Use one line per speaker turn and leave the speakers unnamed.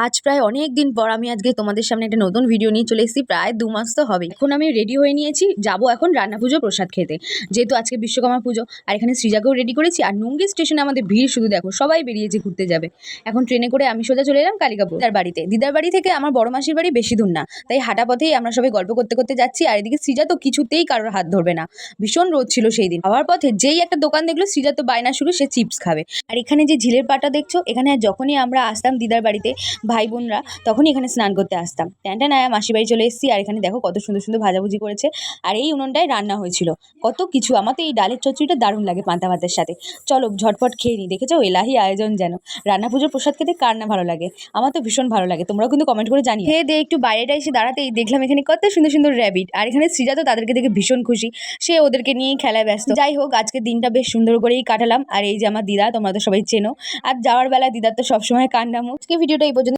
আজ প্রায় অনেক দিন পর আমি আজকে তোমাদের সামনে একটা নতুন ভিডিও নিয়ে চলে এসেছি। প্রায় 2 মাস তো হবে। এখন আমি রেডি হয়ে নিয়েছি, যাবো এখন রান্না পুজো প্রসাদ খেতে, যেহেতু আজকে বিশ্বকর্মা পুজো। আর এখানে সৃজাকেও রেডি করেছি। আর নুঙ্গি স্টেশনে আমাদের ভিড় শুধু দেখো, সবাই বেরিয়েছে ঘুরতে যাবে। এখন ট্রেনে করে আমি সোজা চলে এলাম কালিকাপুর দিদার বাড়িতে। দিদার বাড়ি থেকে আমার বড় মাসির বাড়ি বেশি দূর না, তাই হাঁটা পথেই আমরা সবাই গল্প করতে করতে যাচ্ছি। আর এদিকে সৃজা তো কিছুতেই কারোর হাত ধরবে না, ভীষণ রোদ ছিল সেই দিন। আবার পথে যেই একটা দোকান দেখলো, সৃজা তো বায়না শুরু, সে চিপস খাবে। আর এখানে যে ঝিলের পাটা দেখছো, এখানে যখনই আমরা আসতাম দিদার বাড়িতে ভাই বোনরা, তখনই এখানে স্নান করতে আসতাম। ট্যানটানায় মাসি বাড়ি চলে এসেছি। আর এখানে দেখো কত সুন্দর সুন্দর ভাজাভুজি করেছে। আর এই উনুনটায় রান্না হয়েছিল কত কিছু। আমার তো এই ডালের চচ্চড়িটা দারুণ লাগে পান্তা ভাতের সাথে। চলো ঝটপট খেয়ে নিই। দেখেছো এলাহি আয়োজন যেন। রান্না পুজোর প্রসাদ খেতে কার না ভালো লাগে, আমার তো ভীষণ ভালো লাগে। তোমরাও কিন্তু কমেন্ট করে জানিয়ে। খেয়ে দিয়ে একটু বাইরেটা এসে দাঁড়াতেই দেখলাম এখানে কত সুন্দর সুন্দর র্যাবিট। আর এখানে সৃজা তো তাদেরকে দেখে ভীষণ খুশি, সে ওদেরকে নিয়েই খেলায় ব্যস্ত। যাই হোক, আজকে দিনটা বেশ সুন্দর করেই কাটালাম। আর এই যে আমার দিদা, তোমরা তো সবাই চেনো। আর যাওয়ার বেলা দিদার তো সবসময় কান্নামুখ। আজকে ভিডিওটা এই পর্যন্ত।